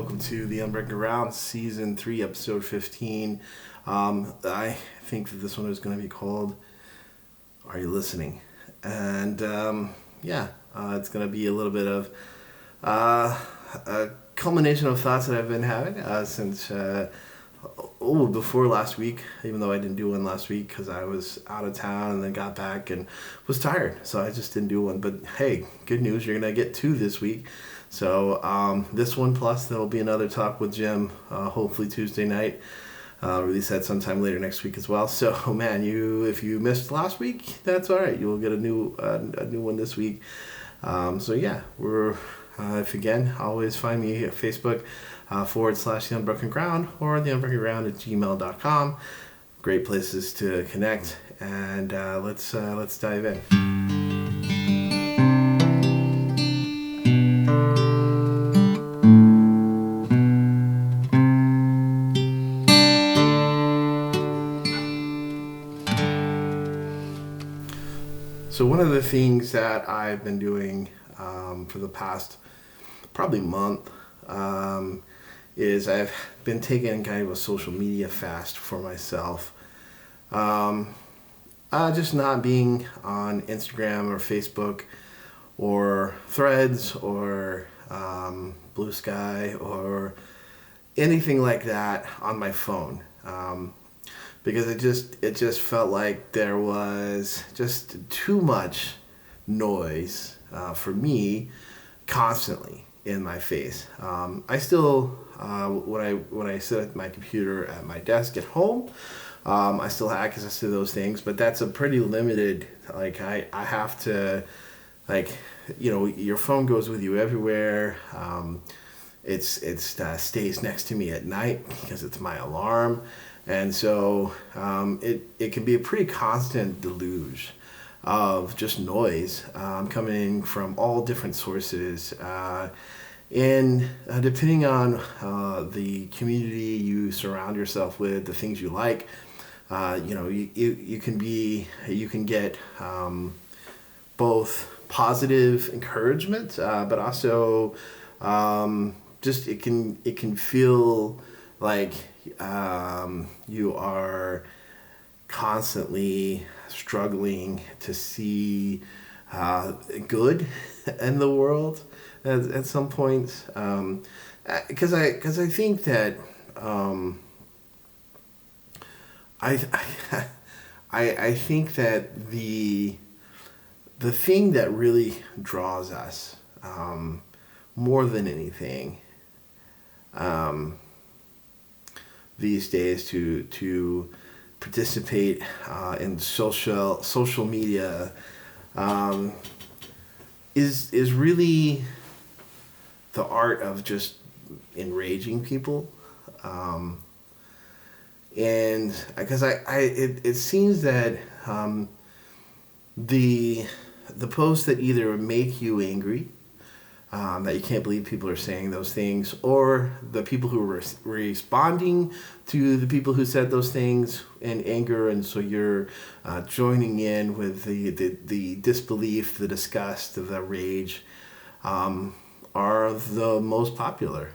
welcome to the Unbreaking Ground, Season 3, Episode 15. I think that this one is going to be called Are You Listening? And it's going to be a little bit of a culmination of thoughts that I've been having since before last week, even though I didn't do one last week because I was out of town and then got back and was tired. So I just didn't do one. But hey, good news, you're going to get two this week. So this one plus there'll be another talk with Jim, hopefully Tuesday night. Release that sometime later next week as well. So man, if you missed last week, that's all right. You'll get a new one this week. We're if again, always find me at Facebook /The Unbroken Ground or The Unbroken Ground at gmail.com. Great places to connect, and let's dive in. So one of the things that I've been doing for the past probably month is I've been taking kind of a social media fast for myself. Just not being on Instagram or Facebook or Threads or Blue Sky or anything like that on my phone. Because it just felt like there was just too much noise for me constantly in my face. I still when I sit at my computer at my desk at home, I still have access to those things, but that's a pretty limited. Like I have to, your phone goes with you everywhere. It stays next to me at night because it's my alarm. And so it can be a pretty constant deluge of just noise coming from all different sources. And depending on the community you surround yourself with, the things you like, you can get both positive encouragement, but also just it can feel like you are constantly struggling to see good in the world at some point, because I think that I think that the thing that really draws us more than anything these days to participate in social media is really the art of just enraging people, and because it seems that the posts that either make you angry, that you can't believe people are saying those things, or the people who are responding to the people who said those things in anger, and so you're joining in with the disbelief, the disgust, the rage, are the most popular.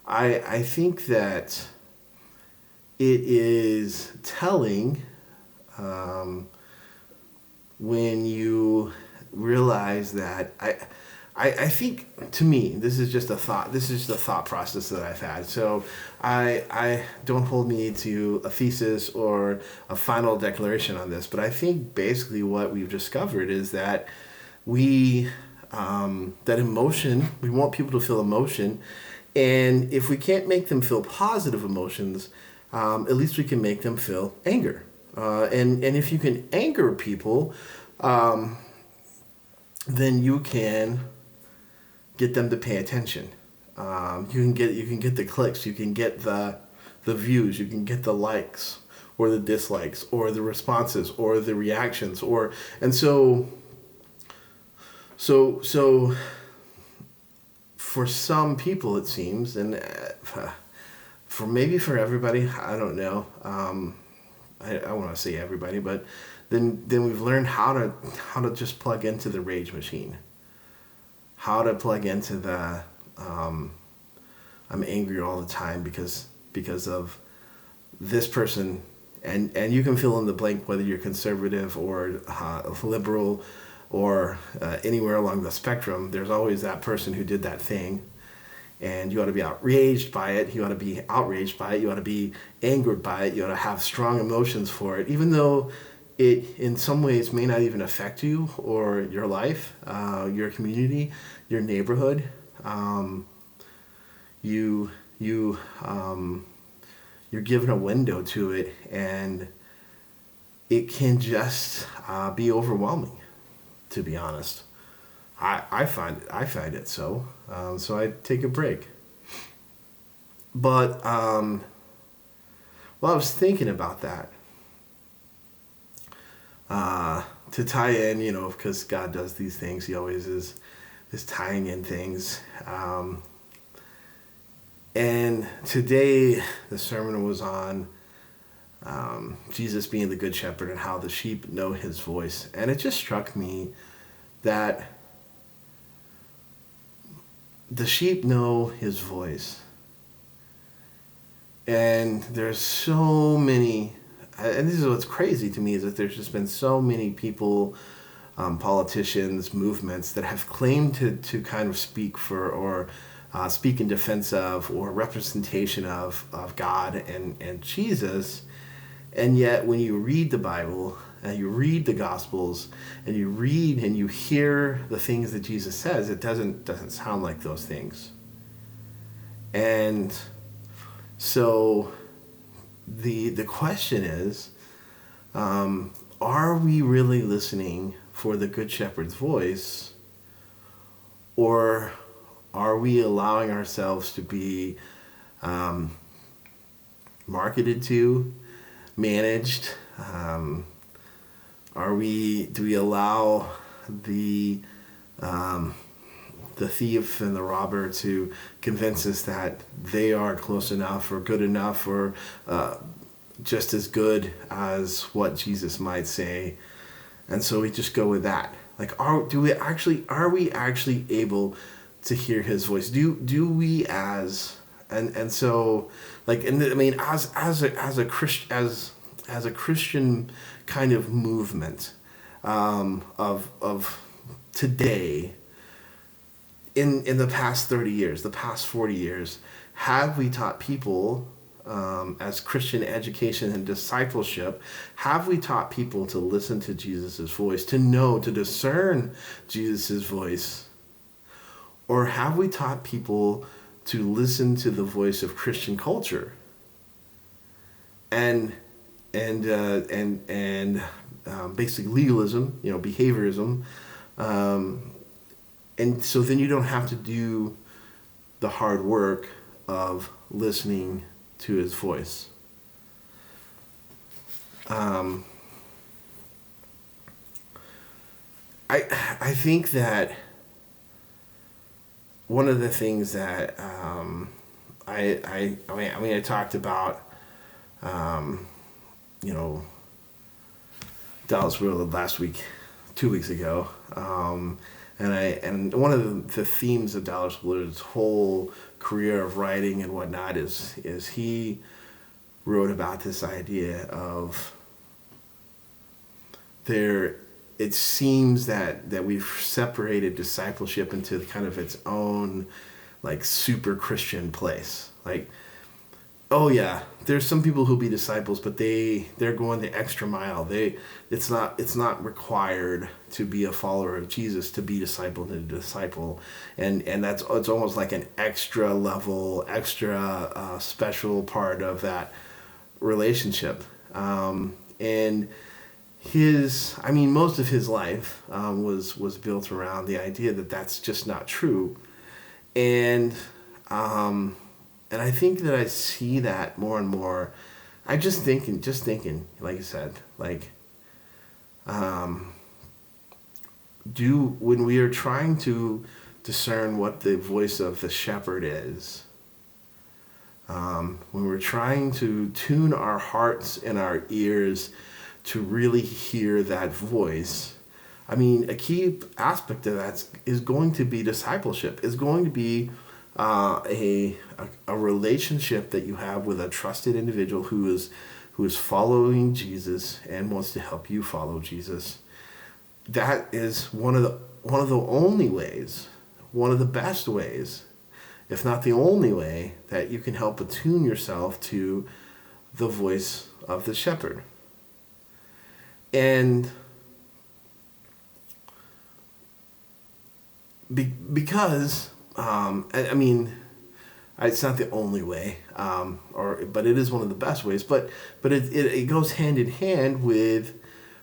I think that it is telling when you realize that I think, to me, this is just a thought. This is the thought process that I've had. So I don't hold me to a thesis or a final declaration on this, but I think basically what we've discovered is that that emotion, we want people to feel emotion, and if we can't make them feel positive emotions, at least we can make them feel anger. And if you can anger people, then you can get them to pay attention. You can get the clicks, you can get the views, you can get the likes or the dislikes or the responses or the reactions, so for some people it seems, and for everybody, I don't know. I want to say everybody, but then we've learned how to just plug into the rage machine. how to plug into the I'm angry all the time because of this person, and you can fill in the blank whether you're conservative or liberal or anywhere along the spectrum. There's always that person who did that thing, and you ought to be outraged by it. You ought to be outraged by it. You ought to be angered by it. You ought to have strong emotions for it, even though it in some ways may not even affect you or your life, your community, your neighborhood. You're given a window to it, and it can just be overwhelming, to be honest. I find it so. So I take a break. But I was thinking about that. To tie in, because God does these things, He always is tying in things. And today the sermon was on Jesus being the good shepherd and how the sheep know His voice. And it just struck me that the sheep know His voice. And there's so many, and this is what's crazy to me, is that there's just been so many people, politicians, movements that have claimed to kind of speak for or speak in defense of or representation of God and Jesus. And yet when you read the Bible and you read the Gospels and you read and you hear the things that Jesus says, it doesn't sound like those things. And so the question is, are we really listening for the Good Shepherd's voice, or are we allowing ourselves to be marketed to, managed? Do we allow the thief and the robber to convince us that they are close enough or good enough or just as good as what Jesus might say, and so we just go with that? Like, are we actually able to hear His voice? Do we as and so, like, and I mean, as a Christian kind of movement of today, in the past 30 years, the past 40 years, have we taught people, as Christian education and discipleship, have we taught people to listen to Jesus' voice, to discern Jesus' voice? Or have we taught people to listen to the voice of Christian culture and basically legalism, behaviorism, and so then you don't have to do the hard work of listening to His voice. I think that one of the things that I talked about, Dallas Willard last week, 2 weeks ago, and one of the themes of Dallas Willard's whole career of writing and whatnot is he wrote about this idea of it seems that we've separated discipleship into kind of its own, like, super Christian place. Like, oh yeah, there's some people who'll be disciples, but they're going the extra mile. It's not required to be a follower of Jesus to be discipled and a disciple, and it's almost like an extra level, special part of that relationship. And most of his life was built around the idea that that's just not true, and I think that I see that more and more. I just thinking, like you said, like, when we are trying to discern what the voice of the shepherd is, when we're trying to tune our hearts and our ears to really hear that voice, I mean, a key aspect of that is going to be discipleship. Is going to be a relationship that you have with a trusted individual who is following Jesus and wants to help you follow Jesus. That is one of the only ways, one of the best ways, if not the only way, that you can help attune yourself to the voice of the shepherd. And because I mean, it's not the only way, but it is one of the best ways. But it goes hand in hand with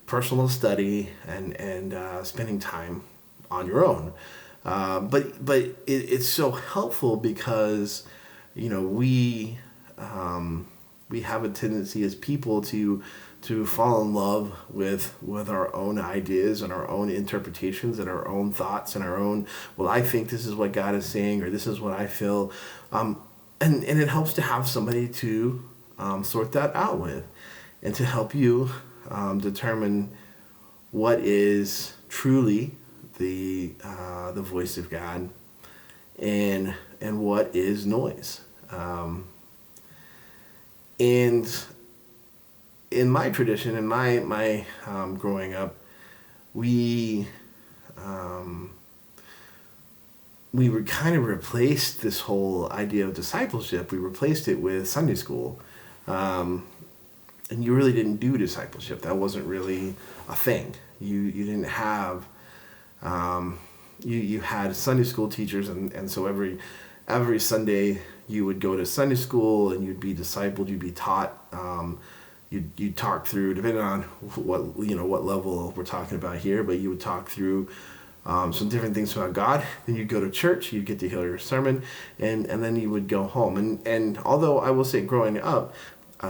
personal study and spending time on your own. But it's so helpful because, we have a tendency as people to fall in love with our own ideas and our own interpretations and our own thoughts and our own, well, I think this is what God is saying, or this is what I feel. And it helps to have somebody to sort that out with and to help you determine what is truly the voice of God and what is noise. And in my tradition, in my growing up, we were kind of replaced this whole idea of discipleship. We replaced it with Sunday school, and you really didn't do discipleship. That wasn't really a thing. You didn't have you had Sunday school teachers, and so every Sunday you would go to Sunday school and you'd be discipled. You'd be taught. You'd talk through, depending on what level we're talking about here, but you would talk through some different things about God. Then you'd go to church, you'd get to hear your sermon, and then you would go home. And although I will say growing up,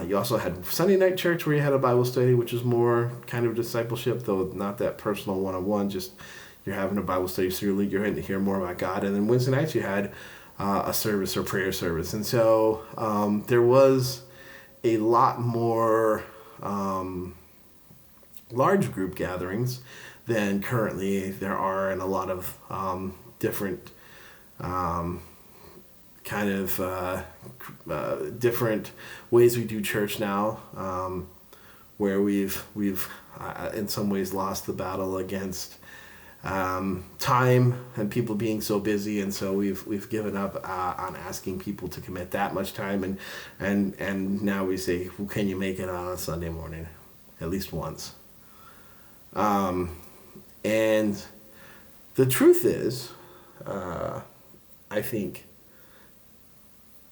you also had Sunday night church where you had a Bible study, which is more kind of discipleship, though not that personal one-on-one, just you're having a Bible study, so you're getting to hear more about God. And then Wednesday nights you had a service or prayer service. And so there was a lot more large group gatherings than currently there are in a lot of different different ways we do church now, where we've in some ways lost the battle against time and people being so busy, and so we've given up on asking people to commit that much time, and now we say, well, can you make it on a Sunday morning at least once? And the truth is, I think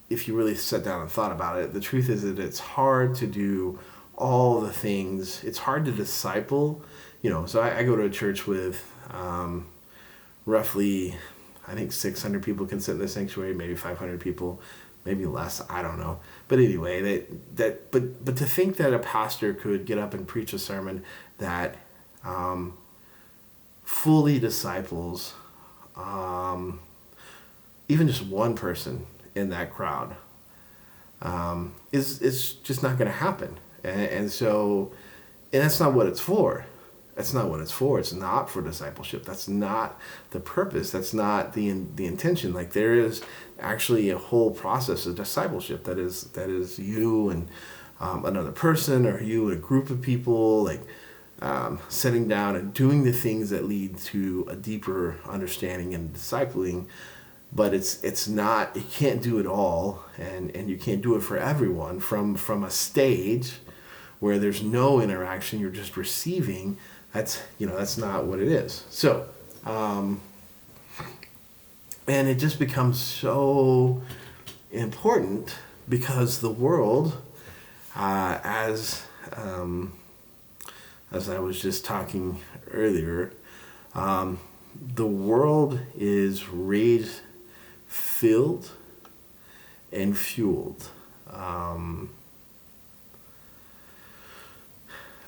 if you really sat down and thought about it, the truth is that it's hard to do all the things. It's hard to disciple, so I go to a church with roughly, I think 600 people can sit in the sanctuary, maybe 500 people, maybe less, I don't know. But anyway, but to think that a pastor could get up and preach a sermon that fully disciples even just one person in that crowd is just not going to happen. And so, and that's not what it's for. That's not what it's for. It's not for discipleship. That's not the purpose. That's not the intention. Like, there is actually a whole process of discipleship that is you and another person, or you and a group of people, like sitting down and doing the things that lead to a deeper understanding and discipling. But it's not, you can't do it all, and you can't do it for everyone from a stage where there's no interaction, you're just receiving. That's not what it is. So, and it just becomes so important because the world, as I was just talking earlier, the world is rage-filled and fueled.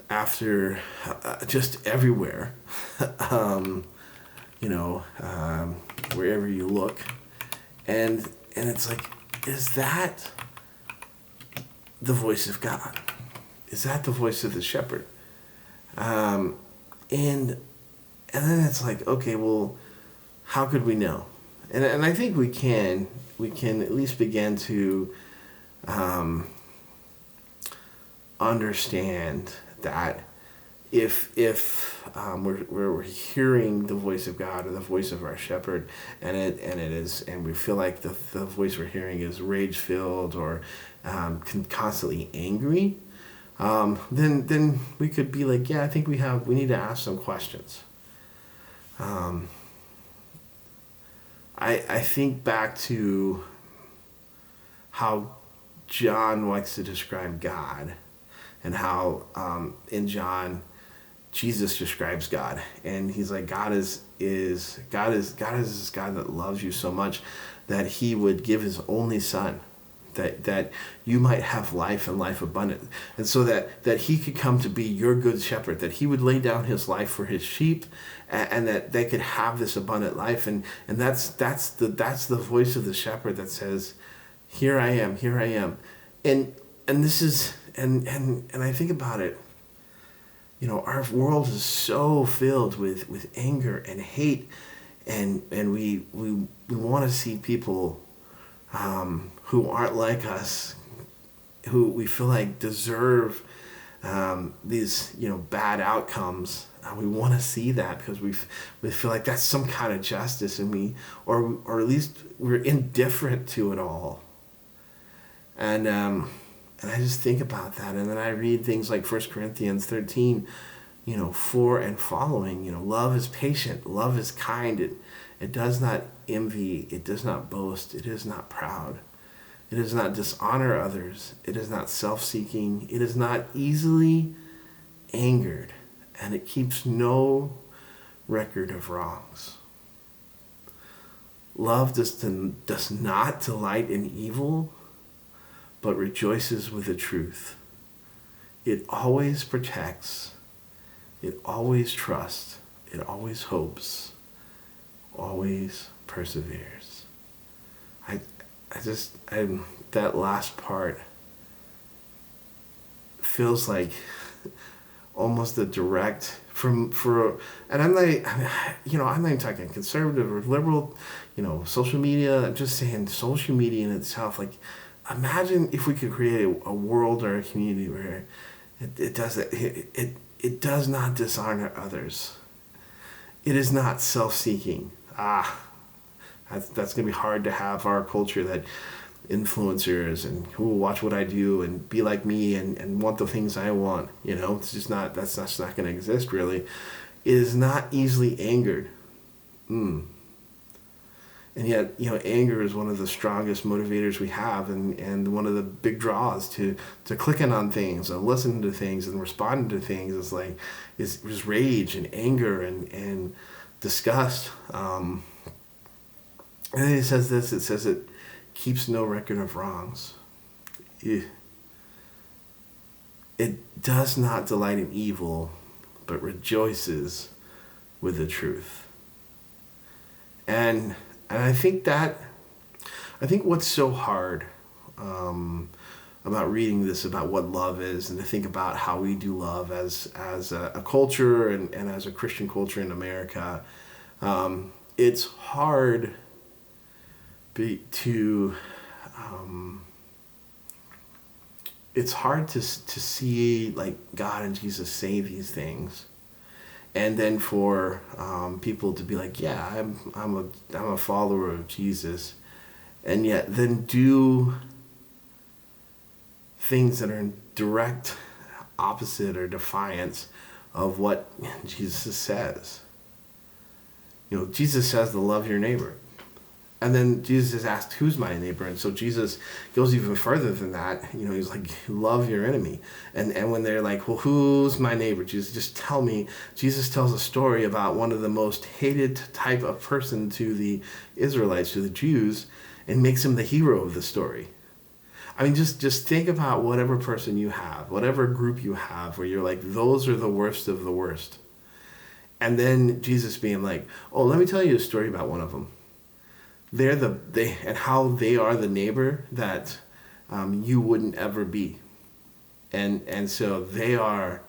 After just everywhere, wherever you look, and it's like, is that the voice of God? Is that the voice of the shepherd? And And then it's like, okay, well, how could we know? And I think we can at least begin to understand that if we're hearing the voice of God or the voice of our shepherd, and we feel like the voice we're hearing is rage filled or constantly angry, then we could be like, yeah, I think we need to ask some questions. I think back to how John likes to describe God, and how in John Jesus describes God, and he's like, God is this God that loves you so much that he would give his only son, that you might have life and life abundant, and so that he could come to be your good shepherd, that he would lay down his life for his sheep, and that they could have this abundant life, and that's the voice of the shepherd that says, here I am, and this is and I think about it. Our world is so filled with anger and hate, and we want to see people who aren't like us, who we feel like deserve these bad outcomes. We want to see that because we feel like that's some kind of justice, and or at least we're indifferent to it all. And I just think about that, and then I read things like 1 Corinthians 13, 4 and following. Love is patient, love is kind. It does not envy, it does not boast, it is not proud. It does not dishonor others, it is not self-seeking, it is not easily angered, and it keeps no record of wrongs. Love does not delight in evil, but rejoices with the truth. It always protects, it always trusts, it always hopes, always perseveres. That last part feels like almost a direct and I'm like, I'm not even talking conservative or liberal, social media. I'm just saying social media in itself. Like, imagine if we could create a world or a community where it does not dishonor others. It is not self-seeking. That's gonna be hard to have our culture that influencers and who will watch what I do and be like me and want the things I want. It's just not. That's just not gonna exist really. It is not easily angered. And yet, anger is one of the strongest motivators we have, and one of the big draws to clicking on things and listening to things and responding to things is rage and anger and disgust. And then it says this. It says it keeps no record of wrongs. It does not delight in evil, but rejoices with the truth. And I think what's so hard about reading this, about what love is, and to think about how we do love as a culture and as a Christian culture in America, it's hard to see like God and Jesus say these things, and then for people to be like, yeah, I'm a follower of Jesus, and yet then do things that are in direct opposite or defiance of what Jesus says. Jesus says to love your neighbor. And then Jesus is asked, who's my neighbor? And so Jesus goes even further than that. He's like, love your enemy. And when they're like, well, who's my neighbor? Jesus, just tell me. Jesus tells a story about one of the most hated type of person to the Israelites, to the Jews, and makes him the hero of the story. I mean, just think about whatever person you have, whatever group you have, where you're like, those are the worst of the worst. And then Jesus being like, oh, let me tell you a story about one of them. And how they are the neighbor that you wouldn't ever be, and so they are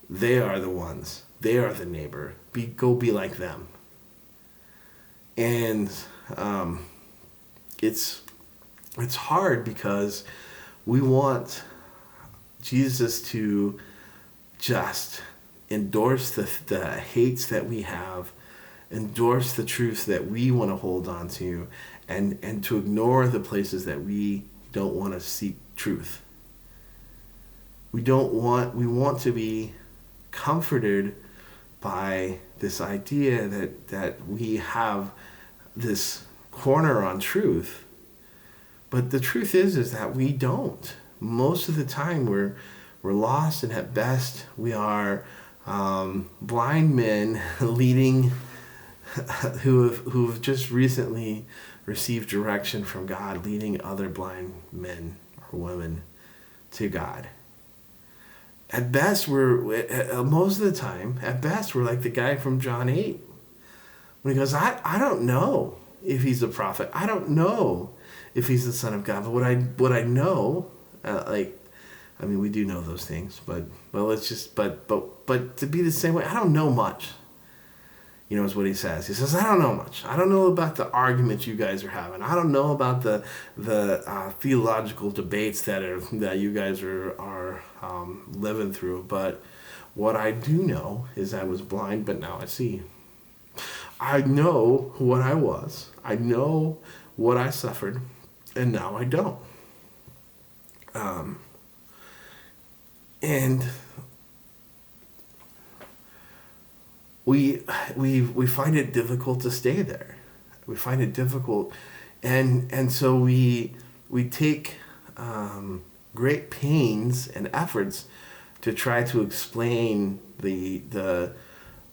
the ones they are the neighbor. Go be like them. And it's hard because we want Jesus to just endorse the hates that we have, endorse the truths that we want to hold on to, and to ignore the places that we don't want to seek truth. We want to be comforted by this idea that we have this corner on truth. But the truth is that we don't. Most of the time we're lost, and at best we are blind men leading who've just recently received direction from God, leading other blind men or women to God. At best, most of the time, at best, we're like the guy from John 8. When he goes, I don't know if he's a prophet. I don't know if he's the Son of God. But what I know, we do know those things. But to be the same way, I don't know much. Is what he says. He says, I don't know much. I don't know about the arguments you guys are having. I don't know about the theological debates that you guys are living through. But what I do know is I was blind, but now I see. I know what I was. I know what I suffered, and now I don't. And we find it difficult to stay there. We find it difficult, and so we take great pains and efforts to try to explain the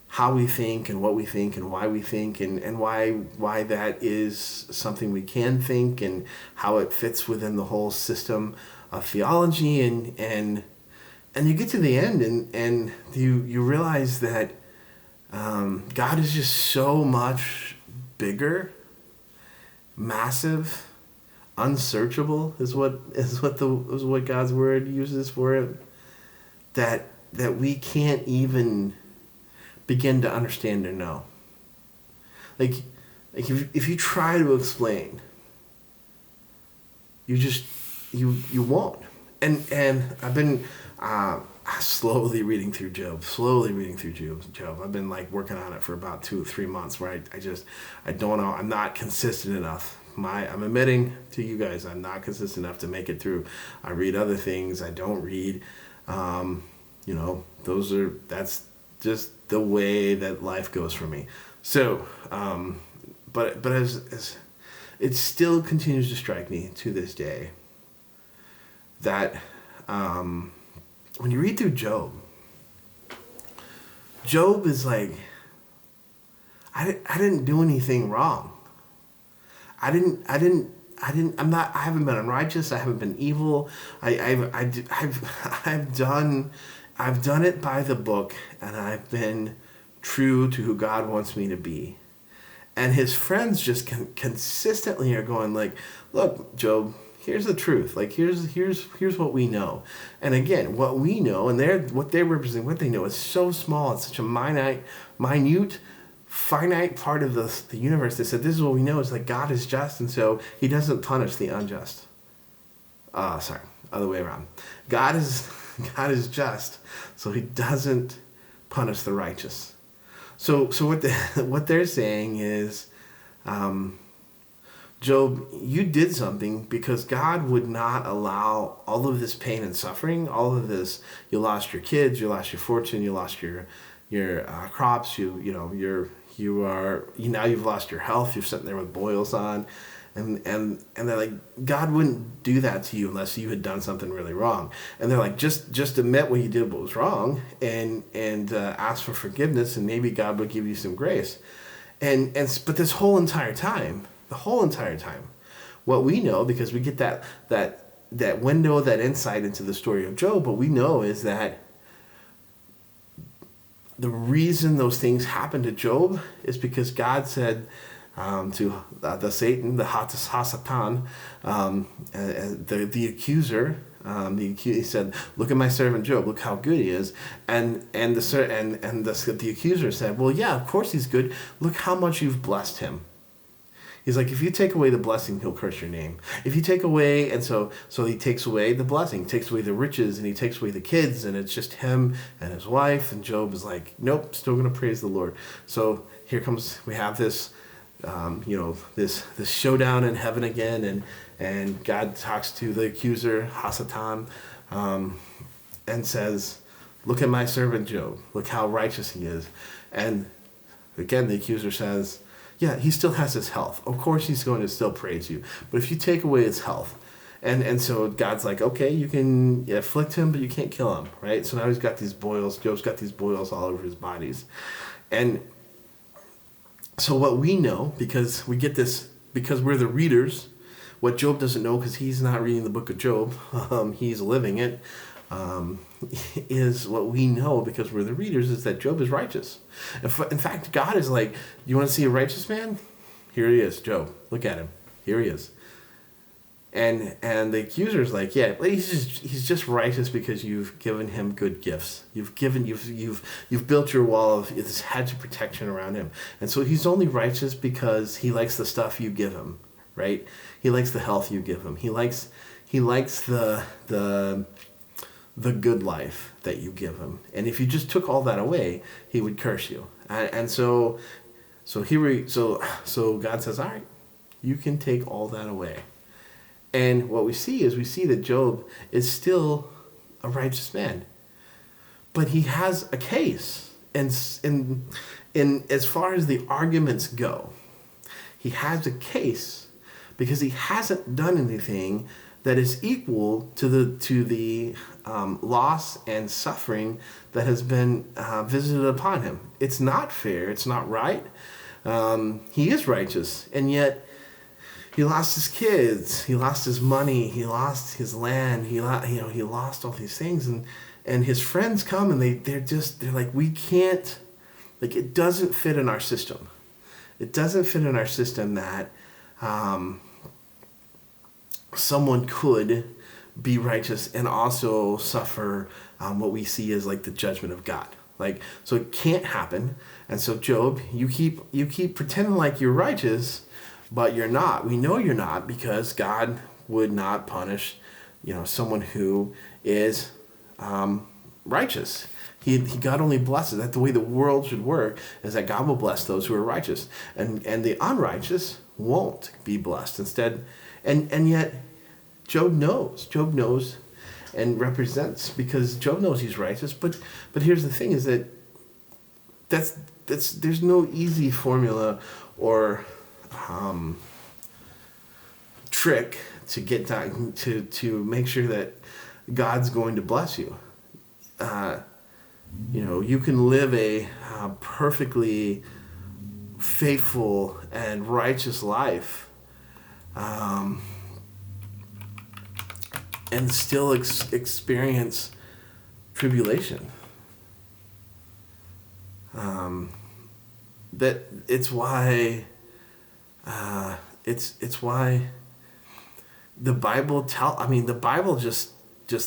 how we think and what we think and why we think and why that is something we can think and how it fits within the whole system of theology and you get to the end and you realize that God is just so much bigger, massive, unsearchable is what God's word uses for it. That we can't even begin to understand or know. Like if you try to explain, you won't. And I've been slowly reading through Job. I've been working on it for about 2 or 3 months where I don't know. I'm not consistent enough. I'm admitting to you guys, I'm not consistent enough to make it through. I read other things. I don't read. That's just the way that life goes for me. So, but as it still continues to strike me to this day that when you read through Job is like, I didn't do anything wrong. I haven't been unrighteous. I haven't been evil. I've done it by the book, and I've been true to who God wants me to be. And his friends just consistently are going look, Job, here's the truth. Here's what we know. And again, what we know and what they represent, what they know is so small. It's such a minute, finite part of the universe. They said, this is what we know is God is just, and so he doesn't punish the unjust. Other way around. God is just, so he doesn't punish the righteous. So what they're saying is, Job, you did something because God would not allow all of this pain and suffering, all of this. You lost your kids, you lost your fortune, you lost your crops. Now you've lost your health. You're sitting there with boils on, and they're like, God wouldn't do that to you unless you had done something really wrong. And they're like, just admit what you did, what was wrong, and ask for forgiveness, and maybe God would give you some grace. But this whole entire time, what we know, because we get that window, that insight into the story of Job, what we know is that the reason those things happened to Job is because God said to the Satan, the Hasatan, the accuser, He said, "Look at my servant Job. Look how good he is." The accuser said, "Well, yeah, of course he's good. Look how much you've blessed him." He's like, if you take away the blessing, he'll curse your name. If you take away, and so he takes away the blessing, takes away the riches, and he takes away the kids, and it's just him and his wife. And Job is like, nope, still gonna praise the Lord. So here comes, we have this, this showdown in heaven again, and God talks to the accuser Hasatan, and says, "Look at my servant Job. Look how righteous he is." And again, the accuser says, yeah, he still has his health. Of course he's going to still praise you. But if you take away his health, and so God's like, okay, you can afflict him, but you can't kill him, right? So now he's got these boils. Job's got these boils all over his bodies. And so what we know, because we get this, because we're the readers, what Job doesn't know, because he's not reading the book of Job, he's living it, is what we know because we're the readers, is that Job is righteous. In fact, God is like, you want to see a righteous man? Here he is, Job. Look at him. Here he is. And the accuser's like, yeah, he's just righteous because you've given him good gifts. You've built your wall of this hedge of protection around him. And so he's only righteous because he likes the stuff you give him, right? He likes the health you give him. He likes the good life that you give him. And if you just took all that away, he would curse you. And so God says, all right, you can take all that away. And what we see that Job is still a righteous man. But he has a case. And in as far as the arguments go, he has a case because he hasn't done anything that is equal to the loss and suffering that has been visited upon him. It's not fair. It's not right. He is righteous, and yet he lost his kids. He lost his money. He lost his land. He lost all these things, and his friends come and they're like, we can't, like, it doesn't fit in our system. It doesn't fit in our system that someone could be righteous and also suffer what we see as like the judgment of God. Like, so it can't happen. And so Job, you keep pretending like you're righteous, but you're not. We know you're not, because God would not punish, someone who is righteous. God only blesses. That the way the world should work is that God will bless those who are righteous, and the unrighteous won't be blessed. Instead, and yet Job knows and represents, because Job knows he's righteous. But here's the thing: is that's there's no easy formula or trick to get down to make sure that God's going to bless you. You can live a perfectly faithful and righteous life, and still experience tribulation. That it's why it's why the Bible the Bible just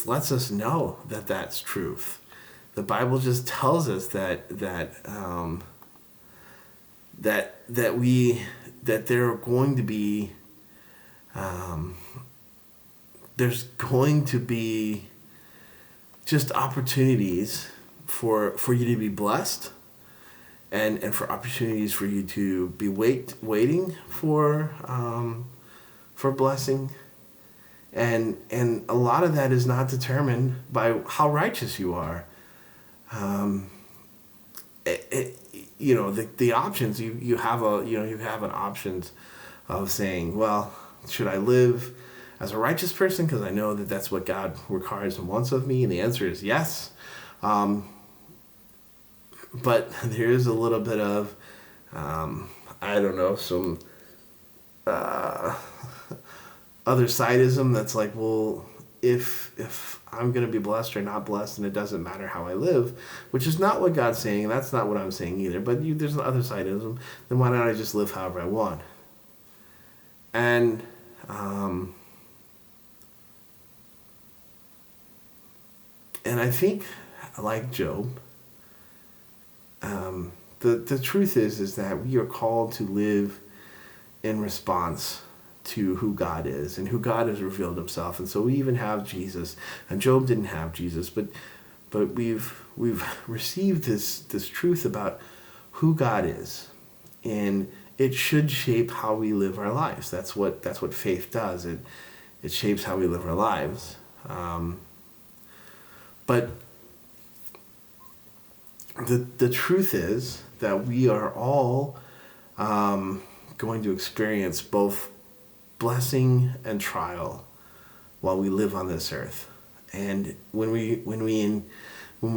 lets us know that that's truth. The Bible just tells us that there are going to be there's going to be just opportunities for you to be blessed, and for opportunities for you to be waiting for blessing, and a lot of that is not determined by how righteous you are. The options you have an option of saying, well, should I live as a righteous person because I know that that's what God requires and wants of me? And the answer is yes. But there is a little bit of, some other sideism that's like, well, if I'm going to be blessed or not blessed, and it doesn't matter how I live, which is not what God's saying, and that's not what I'm saying either, but there's an other sideism, then why don't I just live however I want? And And I think, like Job, the truth is that we are called to live in response to who God is and who God has revealed himself. And so we even have Jesus, and Job didn't have Jesus, but we've received this truth about who God is, and it should shape how we live our lives. That's what faith does. It shapes how we live our lives. But the truth is that we are all going to experience both blessing and trial while we live on this earth. And when we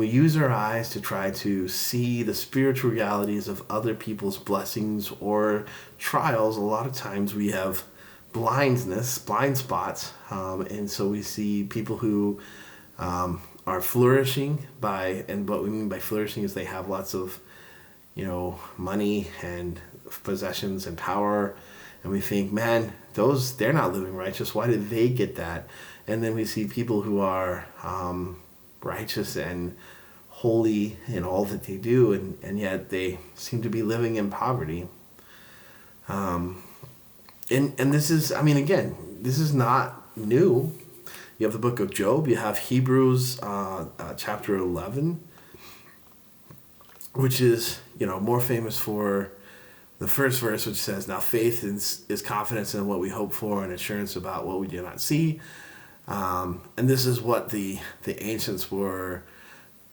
use our eyes to try to see the spiritual realities of other people's blessings or trials, a lot of times we have blind spots, and so we see people who are flourishing and what we mean by flourishing is they have lots of, money and possessions and power, and we think, man, they're not living righteous. Why did they get that? And then we see people who are righteous and holy in all that they do, and yet they seem to be living in poverty. And this is, again, this is not new. You have the book of Job. You have Hebrews chapter 11, which is, more famous for the first verse, which says, "Now faith is confidence in what we hope for and assurance about what we do not see." And this is what the ancients were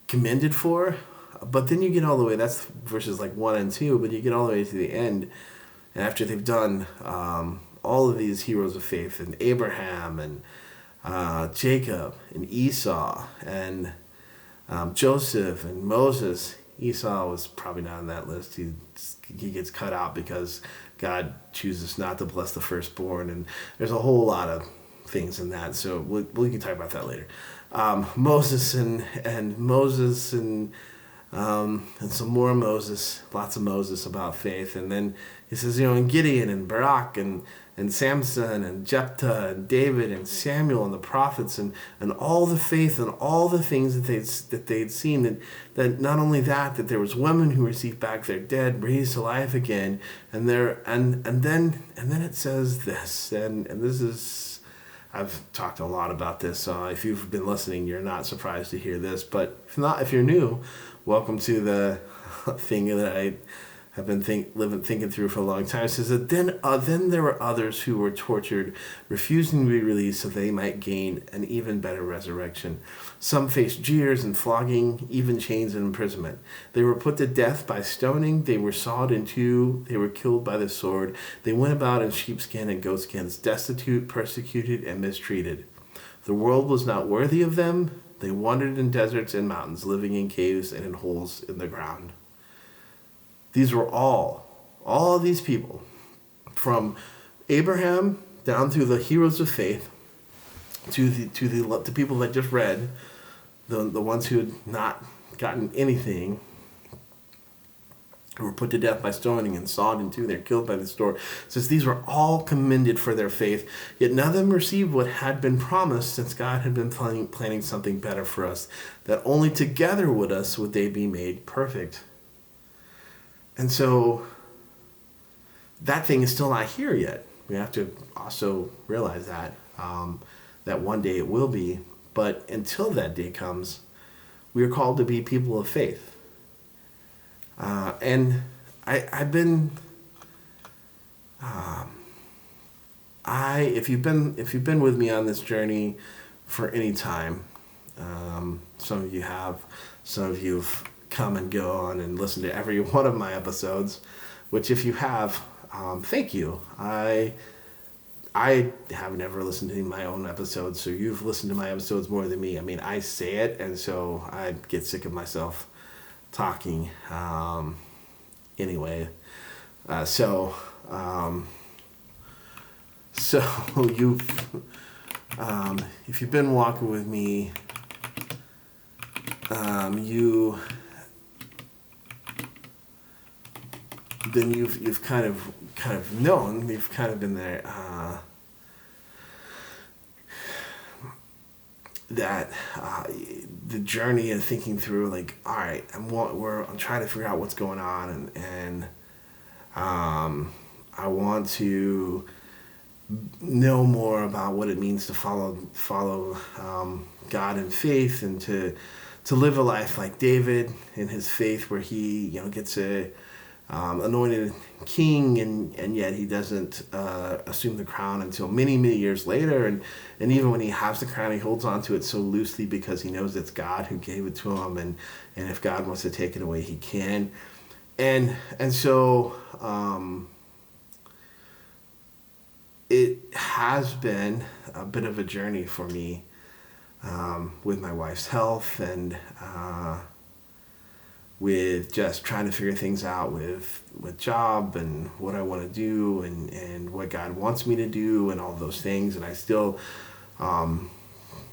commended for. But then you get all the way, that's verses like 1 and 2, but you get all the way to the end, and after they've done all of these heroes of faith, and Abraham, and Jacob, and Esau, and Joseph, and Moses. Esau was probably not on that list. He gets cut out because God chooses not to bless the firstborn, and there's a whole lot of things in that. So we can talk about that later. Moses and Moses and some more Moses, lots of Moses about faith, and then he says, and Gideon and Barak and Samson and Jephthah and David and Samuel and the prophets and all the faith and all the things that they'd seen, that not only that there was women who received back their dead, raised to life again, and then it says this, and this is, I've talked a lot about this, so if you've been listening, you're not surprised to hear this, but if you're new, welcome to the thing that I have been thinking through for a long time. It says that then there were others who were tortured, refusing to be released so they might gain an even better resurrection. Some faced jeers and flogging, even chains and imprisonment. They were put to death by stoning. They were sawed in two. They were killed by the sword. They went about in sheepskin and goatskins, destitute, persecuted, and mistreated. The world was not worthy of them. They wandered in deserts and mountains, living in caves and in holes in the ground. These were all these people, from Abraham down through the heroes of faith, to the people that just read, the ones who had not gotten anything, who were put to death by stoning and sawed in two. They're killed by the sword. It says these were all commended for their faith, yet none of them received what had been promised, since God had been planning something better for us, that only together with us would they be made perfect. And so that thing is still not here yet. We have to also realize that one day it will be. But until that day comes, we are called to be people of faith. And I've been, if you've been with me on this journey for any time, some of you have, some of you've come and go on and listen to every one of my episodes, which if you have, thank you. I have never listened to my own episodes, so you've listened to my episodes more than me. I say it, and so I get sick of myself talking. Anyway, so you've, if you've been walking with me, then you've kind of known, you've kind of been there, the journey and thinking through, like, all right, I'm trying to figure out what's going on, and I want to know more about what it means to follow God in faith, and to live a life like David in his faith, where he gets a anointed king, and yet he doesn't assume the crown until many years later, and even when he has the crown, he holds on to it so loosely because he knows it's God who gave it to him, and if God wants to take it away, he can. And so it has been a bit of a journey for me with my wife's health, and with just trying to figure things out with job and what I want to do, and what God wants me to do, and all those things. And I still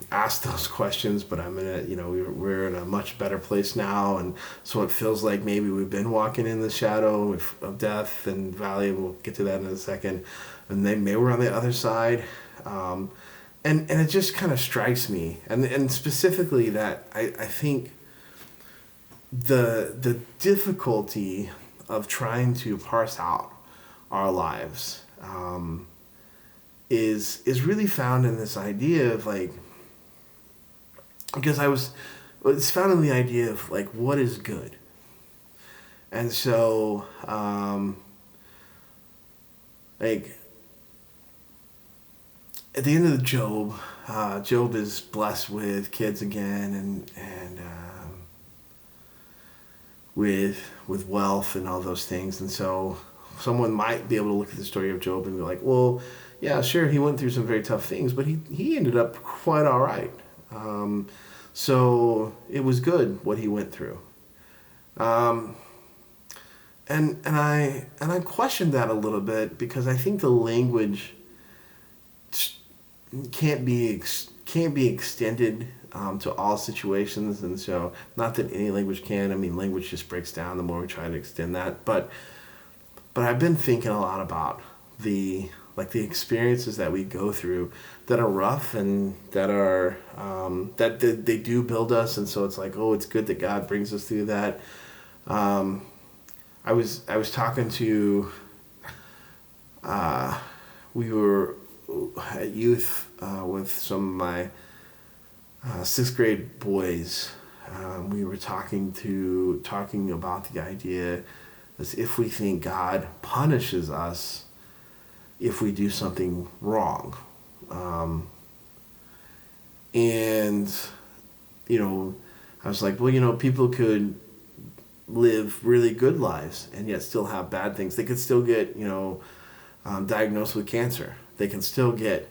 ask those questions, but I'm we're in a much better place now, and so it feels like maybe we've been walking in the shadow of death and valley, and we'll get to that in a second, and then maybe we're on the other side. And it just kind of strikes me, and specifically that I think the difficulty of trying to parse out our lives is really found in this idea of, like, because it's found in the idea of, like, what is good. And so like, at the end of Job, Job is blessed with kids again, and with wealth and all those things. And so someone might be able to look at the story of Job and be like, well, yeah, sure, he went through some very tough things, but he ended up quite all right. So it was good what he went through. And I questioned that a little bit, because I think the language can't be extended to all situations. And so, not that any language can. I mean, language just breaks down the more we try to extend that. But I've been thinking a lot about the experiences that we go through that are rough, and that are that they do build us. And so it's like, oh, it's good that God brings us through that. I was talking to we were at youth with some of my sixth grade boys. We were talking about the idea as if we think God punishes us if we do something wrong. And I was like, well, people could live really good lives and yet still have bad things. They could still get diagnosed with cancer. They can still get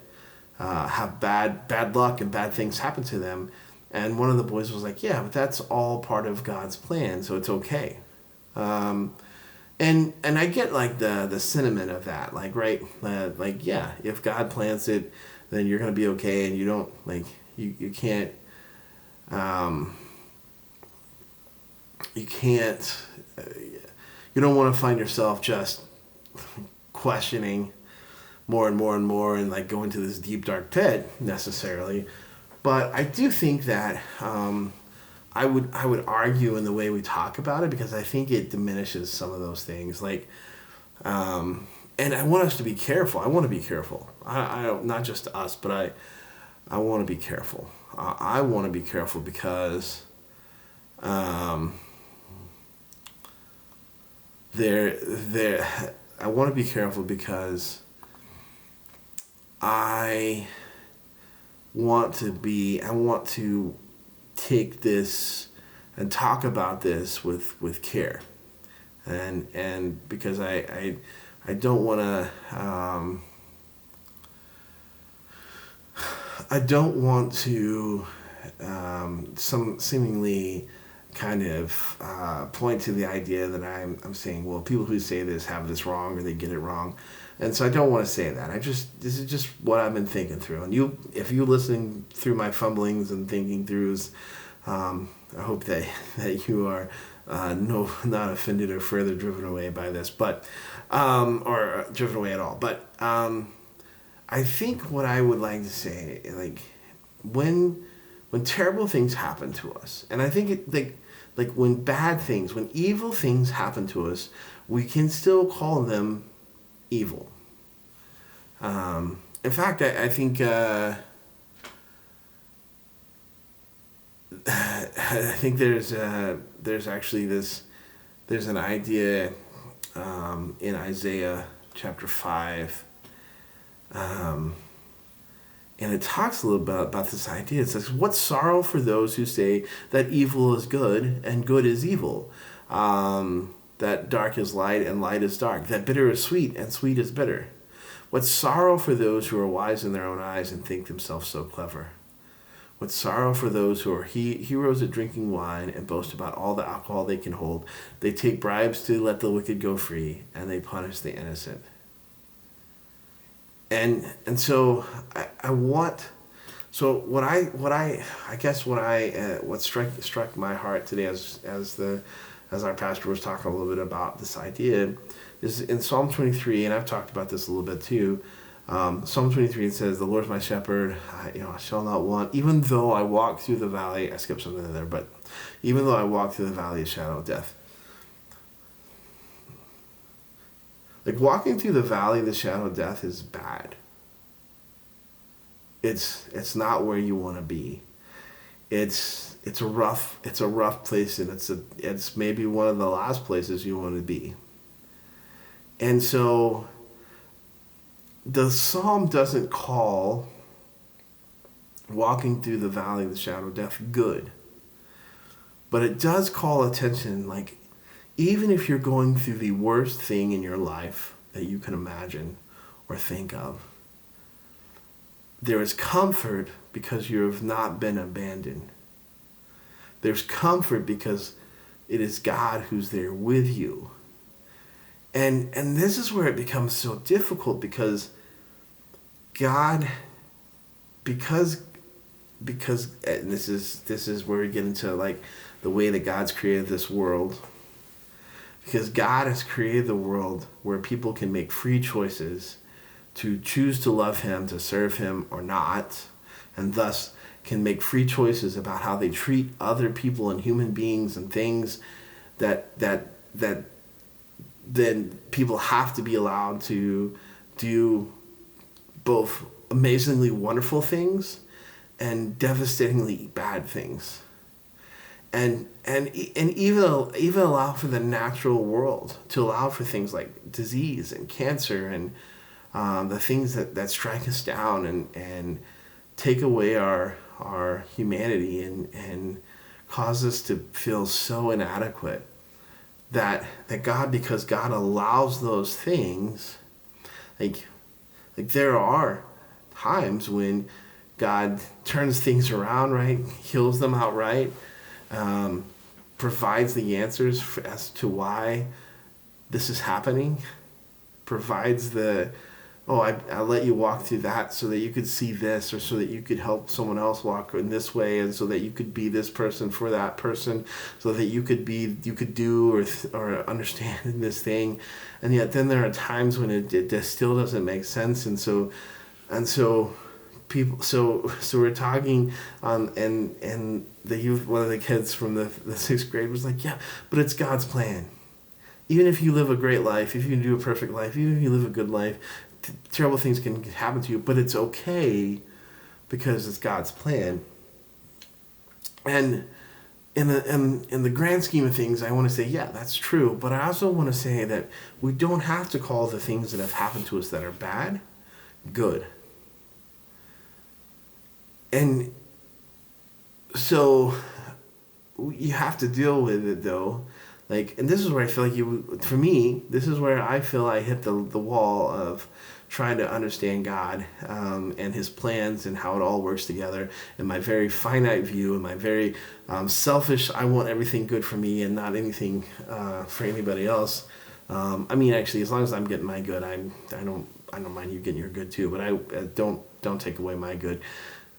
have bad luck and bad things happen to them. And one of the boys was like, yeah, but that's all part of God's plan, so it's okay. And I get, like, the sentiment of that, like, right, like, yeah, if God plans it, then you're gonna be okay, and you don't, like, you can't you don't want to find yourself just questioning more and more and more, and, like, go into this deep dark pit necessarily. But I do think that I would argue in the way we talk about it, because I think it diminishes some of those things, like, and I want us to be careful. I want to be careful. I don't, not just us, but I want to be careful. I want to be careful because I want to be careful because I want to take this and talk about this with care, and because I don't want to some seemingly kind of point to the idea that I'm saying, well, people who say this have this wrong, or they get it wrong. And so I don't want to say that. This is just what I've been thinking through. And if you listening through my fumblings and thinking throughs, I hope that you are not offended or further driven away by this, but or driven away at all. But I think what I would like to say, like, when when terrible things happen to us, and I think like when bad things, when evil things happen to us, we can still call them evil. In fact, I think I think there's actually there's an idea in Isaiah chapter 5, and it talks a little bit about this idea. It says, "What sorrow for those who say that evil is good and good is evil, that dark is light and light is dark, that bitter is sweet and sweet is bitter. What sorrow for those who are wise in their own eyes and think themselves so clever. What sorrow for those who are heroes at drinking wine and boast about all the alcohol they can hold. They take bribes to let the wicked go free, and they punish the innocent." And so I want, so what struck my heart today as our pastor was talking a little bit about this idea is in Psalm 23, and I've talked about this a little bit too. Psalm 23, it says, "The Lord is my shepherd, I shall not want. Even though I walk through the valley," I skipped something in there, but even though I walk through the valley of shadow of death. Like walking through the valley of the shadow of death is bad. It's not where you want to be. It's a rough place, and it's maybe one of the last places you want to be. And so the psalm doesn't call walking through the valley of the shadow of death good. But it does call attention, like, even if you're going through the worst thing in your life that you can imagine or think of, there is comfort because you have not been abandoned. There's comfort because it is God who's there with you. And this is where it becomes so difficult, because God, because and this is where we get into like the way that God's created this world. Because God has created the world where people can make free choices to choose to love him, to serve him or not, and thus can make free choices about how they treat other people and human beings and things that then people have to be allowed to do both amazingly wonderful things and devastatingly bad things. And even allow for the natural world to allow for things like disease and cancer and the things that strike us down and take away our humanity and cause us to feel so inadequate. That God, because God allows those things, like there are times when God turns things around, right? Heals them outright, provides the answers as to why this is happening, provides I'll let you walk through that so that you could see this, or so that you could help someone else walk in this way, and so that you could be this person for that person, so that you could do or understand in this thing. And yet then there are times when it still doesn't make sense, and so people, so we're talking and the youth, one of the kids from the 6th grade was like, yeah, but it's God's plan. Even if you live a great life, if you do a perfect life, even if you live a good life, terrible things can happen to you, but it's okay because it's God's plan. And in the grand scheme of things, I want to say, yeah, that's true. But I also want to say that we don't have to call the things that have happened to us that are bad, good. And so you have to deal with it, though. Like, and this is where I feel like this is where I feel I hit the wall of trying to understand God and his plans and how it all works together, and my very finite view and my very selfish, I want everything good for me and not anything for anybody else. I mean, actually, as long as I'm getting my good, I don't mind you getting your good too, but I don't take away my good.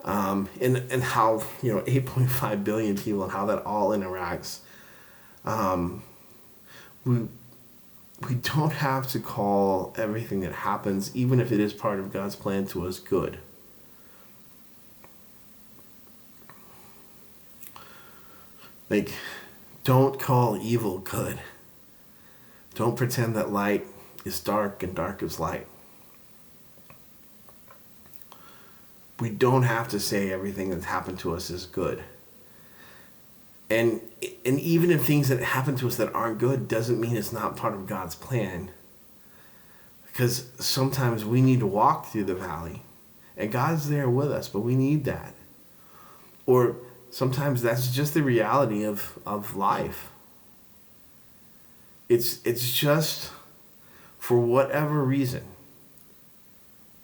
And how 8.5 billion people and how that all interacts. We don't have to call everything that happens, even if it is part of God's plan to us, good. Like, don't call evil good. Don't pretend that light is dark and dark is light. We don't have to say everything that's happened to us is good. And even if things that happen to us that aren't good doesn't mean it's not part of God's plan. Because sometimes we need to walk through the valley. And God's there with us, but we need that. Or sometimes that's just the reality of life. It's just for whatever reason.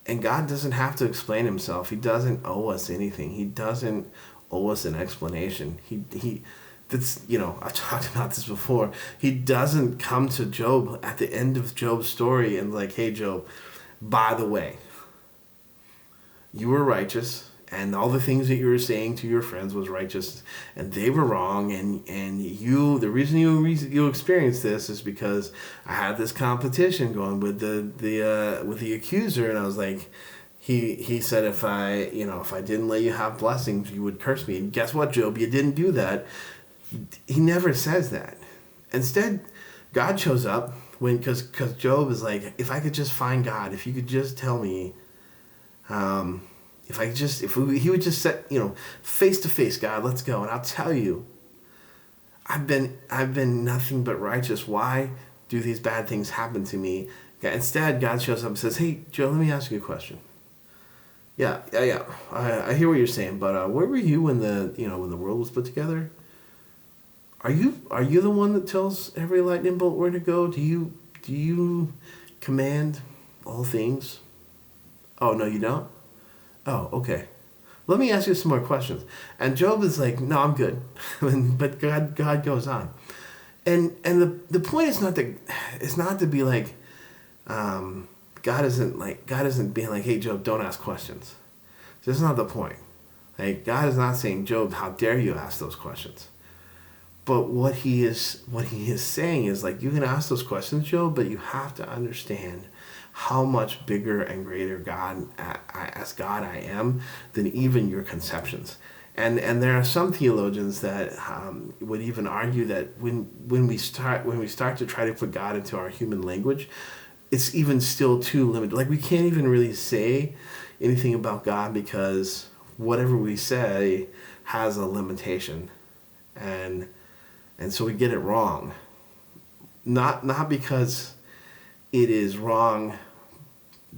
And God doesn't have to explain himself. He doesn't owe us anything. He doesn't owe us an explanation. He that's, I've talked about this before. He doesn't come to Job at the end of Job's story and like, hey Job, by the way, you were righteous and all the things that you were saying to your friends was righteous and they were wrong, and you, the reason you experienced this is because I had this competition going with the accuser, and I was like, he said if I didn't let you have blessings you would curse me, and guess what, Job, you didn't do that. He never says that. Instead, God shows up because Job is like, if I could just find God, if you could just tell me, he would just set, face to face, God, let's go, and I'll tell you, I've been nothing but righteous. Why do these bad things happen to me? Instead, God shows up and says, hey, Joe, let me ask you a question. Yeah. I hear what you're saying, but where were you when the world was put together? Are you the one that tells every lightning bolt where to go? Do you command all things? Oh, no, you don't? Oh, okay. Let me ask you some more questions. And Job is like, no, I'm good. But God goes on. And the point is not to be like, God isn't being like, hey Job, don't ask questions. This is not the point. Like, God is not saying, Job, how dare you ask those questions? But what he is saying is like, you can ask those questions, Job, but you have to understand how much bigger and greater God I am than even your conceptions. And there are some theologians that would even argue that when we start to try to put God into our human language, it's even still too limited. Like, we can't even really say anything about God because whatever we say has a limitation, and so we get it wrong. Not because it is wrong,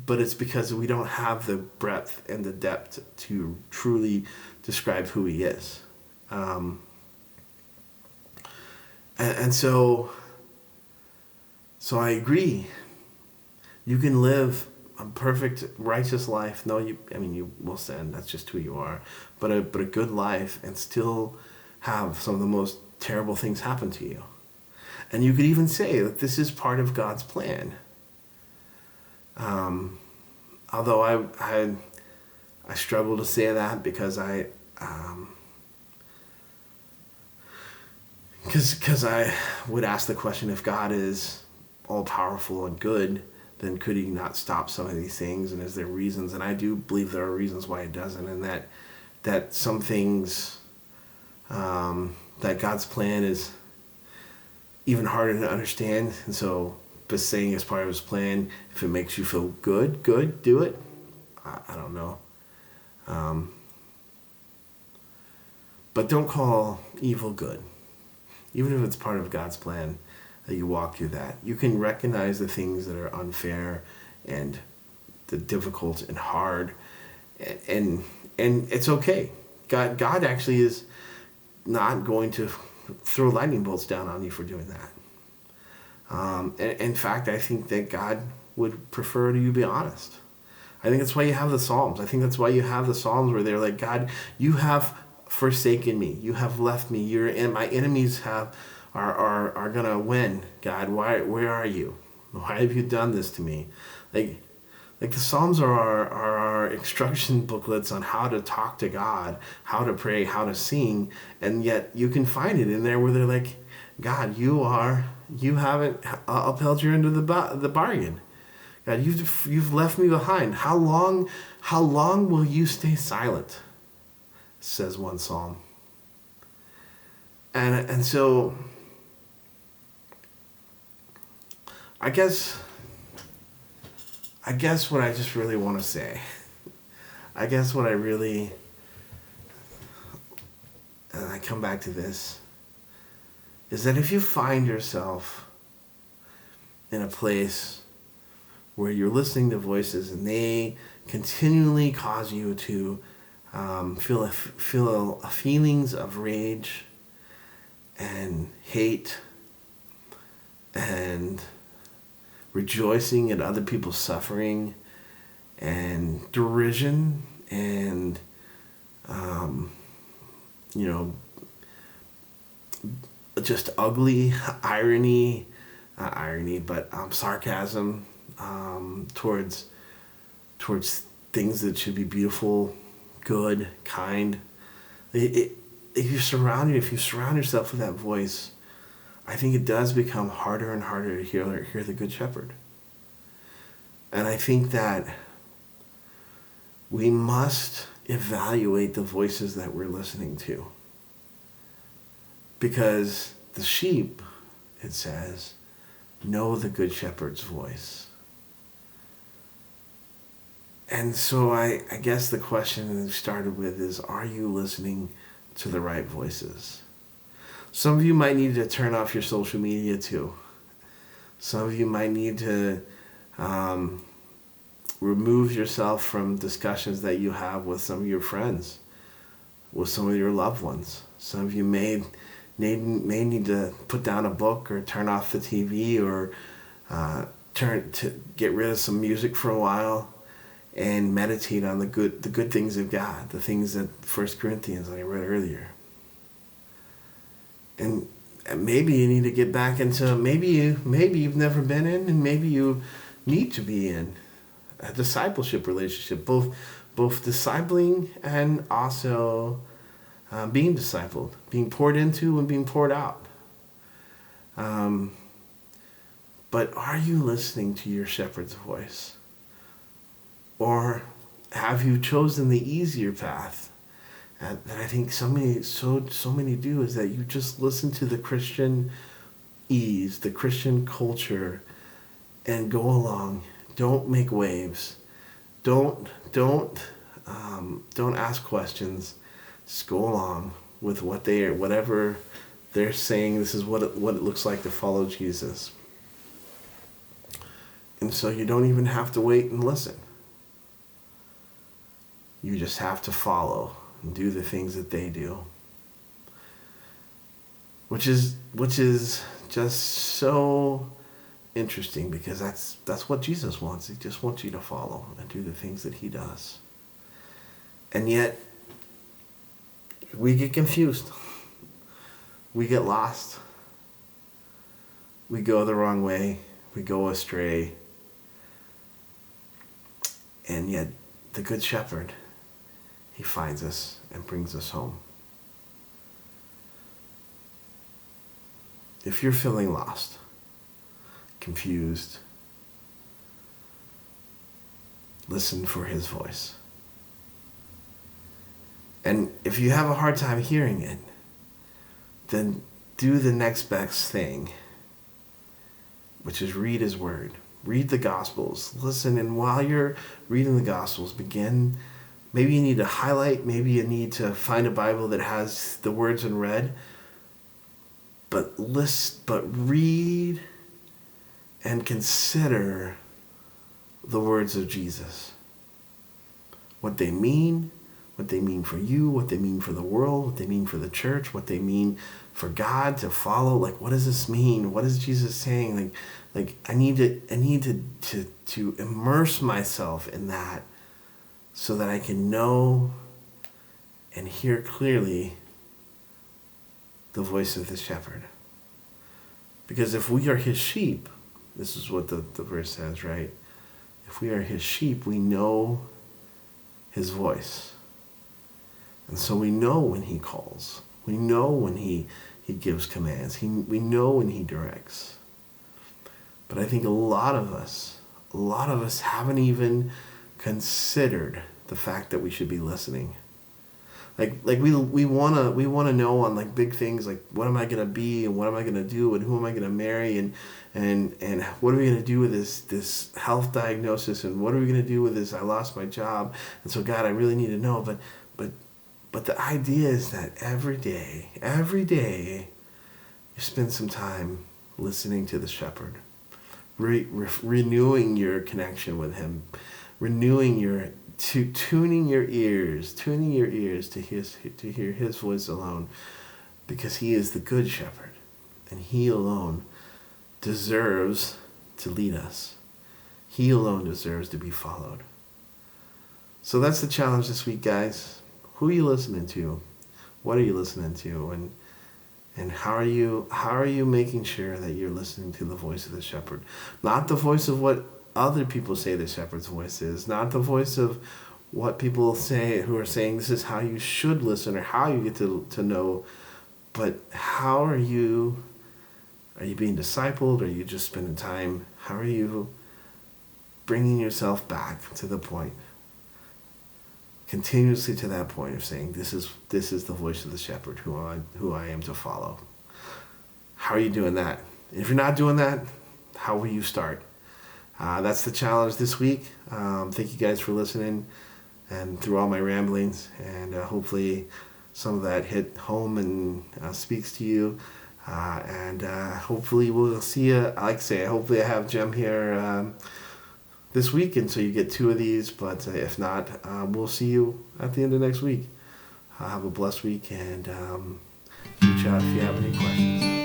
but it's because we don't have the breadth and the depth to truly describe who he is. And so I agree. You can live a perfect, righteous life. No, you will sin. That's just who you are. But a good life and still have some of the most terrible things happen to you. And you could even say that this is part of God's plan. Although I struggle to say that because I would ask the question, if God is all powerful and good, then could he not stop some of these things? And is there reasons? And I do believe there are reasons why it doesn't, and that some things, that God's plan is even harder to understand. And so, but saying as part of his plan, if it makes you feel good, do it. I don't know. But don't call evil good. Even if it's part of God's plan, that you walk through that. You can recognize the things that are unfair and the difficult and hard, and it's okay. God actually is not going to throw lightning bolts down on you for doing that. In fact, I think that God would prefer you be honest. I think that's why you have the Psalms. I think that's why you have the Psalms where they're like, God, you have forsaken me. You have left me. And my enemies are gonna win. God, where are you? Why have you done this to me? Like the Psalms are our instruction booklets on how to talk to God, how to pray, how to sing, and yet you can find it in there where they're like, God, you haven't upheld your end of the bargain. God, you've left me behind. How long will you stay silent? Says one psalm. And so I guess what I just really want to say, I guess what I really, and I come back to this, is that if you find yourself in a place where you're listening to voices and they continually cause you to feel feelings of rage and hate and rejoicing at other people's suffering and derision and you know, just ugly irony, not irony, but sarcasm towards things that should be beautiful, good, kind. If you surround yourself with that voice, I think it does become harder and harder to hear the Good Shepherd. And I think that we must evaluate the voices that we're listening to. Because the sheep, it says, know the Good Shepherd's voice. And so I guess the question we started with is, are you listening to the right voices? Some of you might need to turn off your social media too. Some of you might need to remove yourself from discussions that you have with some of your friends, with some of your loved ones. Some of you may need to put down a book or turn off the TV or get rid of some music for a while and meditate on the good things of God, the things that 1 Corinthians I read earlier. And maybe you need to get back into, maybe you've never been in, and maybe you need to be in a discipleship relationship, both discipling and also being discipled, being poured into and being poured out. But are you listening to your shepherd's voice? Or have you chosen the easier path that I think so many do, is that you just listen to the Christian ease, the Christian culture, and go along. Don't make waves. Don't ask questions. Just go along with whatever they're saying. This is what it looks like to follow Jesus. And so you don't even have to wait and listen. You just have to follow and do the things that they do. Which is just so interesting, because that's what Jesus wants. He just wants you to follow and do the things that he does. And yet we get confused. We get lost. We go the wrong way. We go astray. And yet the Good Shepherd, he finds us and brings us home. If you're feeling lost, confused, listen for his voice. And if you have a hard time hearing it, then do the next best thing, which is read his word. Read the Gospels. Listen, and while you're reading the Gospels, maybe you need to highlight, maybe you need to find a Bible that has the words in red. But read and consider the words of Jesus. What they mean for you, what they mean for the world, what they mean for the church, what they mean for God to follow. Like, what does this mean? What is Jesus saying? Like I need to immerse myself in that so that I can know and hear clearly the voice of the shepherd. Because if we are his sheep, this is what the verse says, right? If we are his sheep, we know his voice. And so we know when he calls. We know when he gives commands. We know when he directs. But I think a lot of us haven't even considered the fact that we should be listening. Like we wanna know on like big things, like what am I gonna be and what am I gonna do and who am I gonna marry and what are we gonna do with this health diagnosis and what are we gonna do with this I lost my job, and so God, I really need to know. But the idea is that every day you spend some time listening to the shepherd, renewing your connection with him, renewing tuning your ears to hear his voice alone, because he is the good shepherd and he alone deserves to lead us. He alone deserves to be followed. So that's the challenge this week, guys. Who are you listening to? What are you listening to? And how are you making sure that you're listening to the voice of the shepherd? Not the voice of what other people say the shepherd's voice is, not the voice of what people say who are saying this is how you should listen or how you get to know, but how are you being discipled? Are you just spending time? How are you bringing yourself back to the point, continuously to that point of saying, this is the voice of the shepherd who I am to follow? How are you doing that? If you're not doing that, how will you start? That's the challenge this week. Thank you guys for listening and through all my ramblings, and hopefully some of that hit home and speaks to you. And hopefully we'll see you. Like I say, hopefully I have Jem here this week, and so you get 2 of these. But if not, we'll see you at the end of next week. Have a blessed week, and reach out if you have any questions.